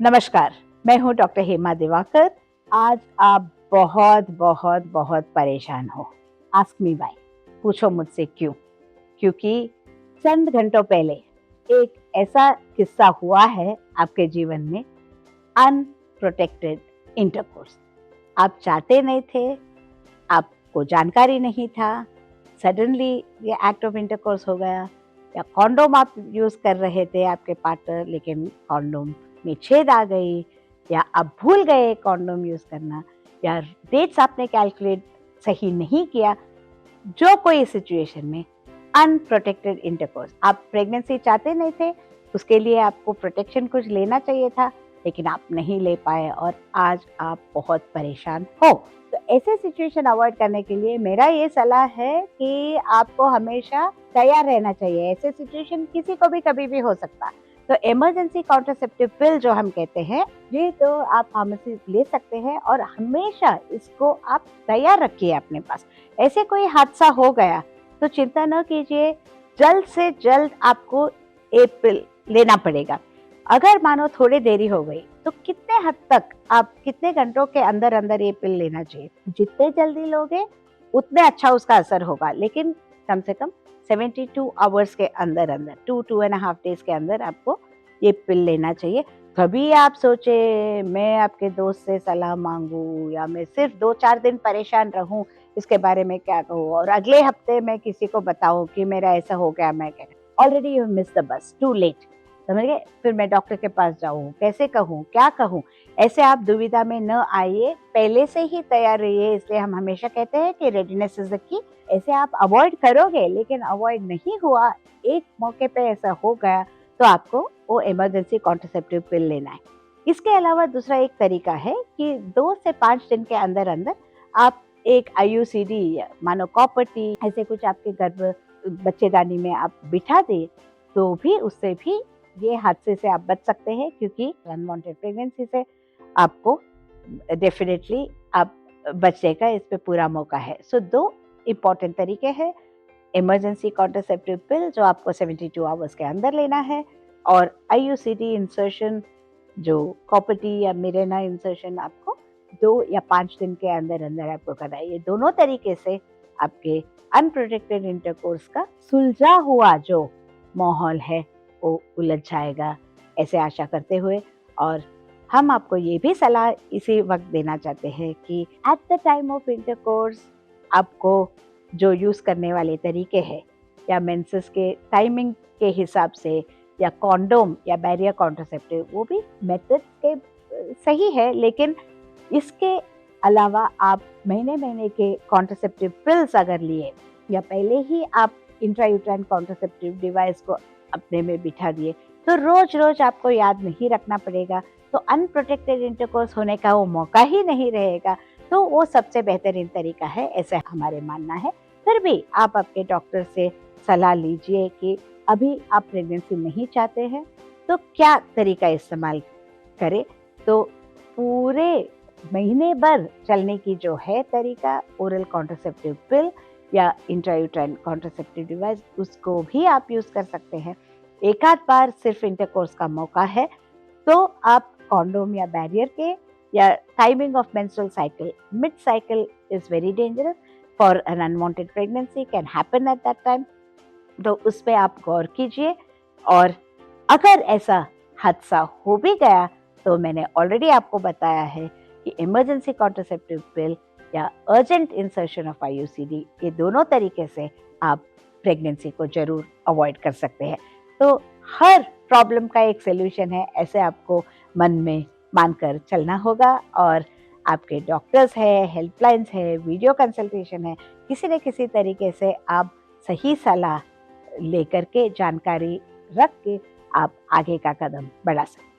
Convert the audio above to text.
नमस्कार, मैं हूँ डॉक्टर हेमा दिवाकर। आज आप बहुत बहुत बहुत परेशान हो। आस्क मी व्हाई, पूछो मुझसे क्यों? क्योंकि चंद घंटों पहले एक ऐसा किस्सा हुआ है आपके जीवन में, अनप्रोटेक्टेड इंटरकोर्स। आप चाहते नहीं थे, आपको जानकारी नहीं था, सडनली ये एक्ट ऑफ इंटरकोर्स हो गया। या कॉन्डोम आप यूज़ कर रहे थे आपके पार्टनर, लेकिन कॉन्डोम में छेद आ गई, या आप भूल गए कॉन्डोम यूज़ करना, या डेट्स आपने कैलकुलेट सही नहीं किया। जो कोई सिचुएशन में अनप्रोटेक्टेड इंटरकोर्स, आप प्रेगनेंसी चाहते नहीं थे, उसके लिए आपको प्रोटेक्शन कुछ लेना चाहिए था, लेकिन आप नहीं ले पाए और आज आप बहुत परेशान हो। तो ऐसे सिचुएशन अवॉइड करने के लिए मेरा ये सलाह है कि आपको हमेशा तैयार रहना चाहिए। ऐसे सिचुएशन किसी को भी कभी भी हो सकता है। तो इमरजेंसी कॉन्ट्रासेप्टिव पिल जो हम कहते हैं, ये तो आप फार्मेसी ले सकते हैं और हमेशा इसको आप तैयार रखिए अपने पास। ऐसे कोई हादसा हो गया तो चिंता न कीजिए, जल्द से जल्द आपको ये पिल लेना पड़ेगा। अगर मानो थोड़ी देरी हो गई तो कितने हद तक, आप कितने घंटों के अंदर अंदर ये पिल लेना चाहिए? जितने जल्दी लोगे उतने अच्छा उसका असर होगा, लेकिन कम से कम 72 आवर्स के अंदर अंदर, 2.5 डेज के अंदर आपको ये पिल लेना चाहिए। कभी आप सोचे मैं आपके दोस्त से सलाह मांगू, या मैं सिर्फ 2-4 दिन परेशान रहूं, इसके बारे में क्या कहूँ, और अगले हफ्ते मैं किसी को बताऊं कि मेरा ऐसा हो गया, मैं क्या, already you miss the bus, too late. समझ गए? फिर मैं डॉक्टर के पास जाऊं, कैसे कहूँ, क्या कहूँ? ऐसे आप दुविधा में न आइए, पहले से ही तैयार रहिए। इसलिए हम हमेशा कहते हैं कि रेडीनेस इज द की। ऐसे आप अवॉइड करोगे, लेकिन अवॉइड नहीं हुआ, एक मौके पे ऐसा हो गया, तो आपको वो इमरजेंसी कॉन्ट्रासेप्टिव पिल लेना है। इसके अलावा दूसरा एक तरीका है कि 2 से 5 दिन के अंदर अंदर आप एक IUCD, या मानो कॉपर-टी, ऐसे कुछ आपके गर्भ बच्चेदानी में आप बिठा दें, तो भी उससे भी ये हादसे से आप बच सकते हैं, क्योंकि अनवांटेड प्रेगनेंसी से आपको डेफिनेटली आप बचने का इस पे पूरा मौका है। सो 2 इम्पॉर्टेंट तरीके हैं, इमरजेंसी कॉन्ट्रासेप्टिव पिल जो आपको 72 आवर्स के अंदर लेना है, और IUCD इंसर्शन, जो कॉपर-टी या मिरेना इंसर्शन आपको 2 या 5 दिन के अंदर अंदर आपको करना है। ये दोनों तरीके से आपके अनप्रोटेक्टेड इंटरकोर्स का सुलझा हुआ जो माहौल है वो उलझ जाएगा, ऐसे आशा करते हुए। और हम आपको ये भी सलाह इसी वक्त देना चाहते हैं कि at the time of intercourse आपको जो यूज़ करने वाले तरीके हैं, या मेंसेस के टाइमिंग के हिसाब से, या कॉन्डोम या बैरियर कॉन्ट्रासेप्टिव, वो भी मेथड के सही है, लेकिन इसके अलावा आप महीने-महीने के कॉन्ट्रासेप्टिव पिल्स अगर लिए, या पहले ही आप इंट्रायूटेराइन कॉन्ट्रासेप्टिव डिवाइस को अपने में बिठा दिए, तो रोज़-रोज़ आपको याद नहीं रखना पड़ेगा, तो अनप्रोटेक्टेड इंटरकोर्स होने का वो मौका ही नहीं रहेगा। तो वो सबसे बेहतरीन तरीका है, ऐसे हमारे मानना है। फिर भी आप आपके डॉक्टर से सलाह लीजिए कि अभी आप प्रेगनेंसी नहीं चाहते हैं, तो क्या तरीका इस्तेमाल करें। तो पूरे महीने भर चलने की जो है तरीका, ओरल कॉन्ट्रासेप्टिव पिल या इंट्रायूटेराइन कॉन्ट्रासेप्टिव डिवाइस, उसको भी आप यूज़ कर सकते हैं। एक आध बार सिर्फ इंटरकोर्स का मौका है, तो आप कॉन्डोम या बैरियर के, या timing of menstrual cycle, mid cycle is very dangerous for an unwanted pregnancy, can happen at that time, तो उस पे आप गौर कीजिए। और अगर ऐसा हादसा हो भी गया, तो मैंने ऑलरेडी आपको बताया है कि इमरजेंसी कॉन्ट्रासेप्टिव पिल या अर्जेंट इंसर्शन ऑफ IUCD, ये दोनों तरीके से आप प्रेगनेंसी को ज़रूर अवॉइड कर सकते हैं। तो हर प्रॉब्लम का एक सॉल्यूशन है, ऐसे आपको मन में मानकर चलना होगा। और आपके डॉक्टर्स है, हेल्पलाइंस है, वीडियो कंसल्टेशन है, किसी न किसी तरीके से आप सही सलाह लेकर के, जानकारी रख के आप आगे का कदम बढ़ा सकते हैं।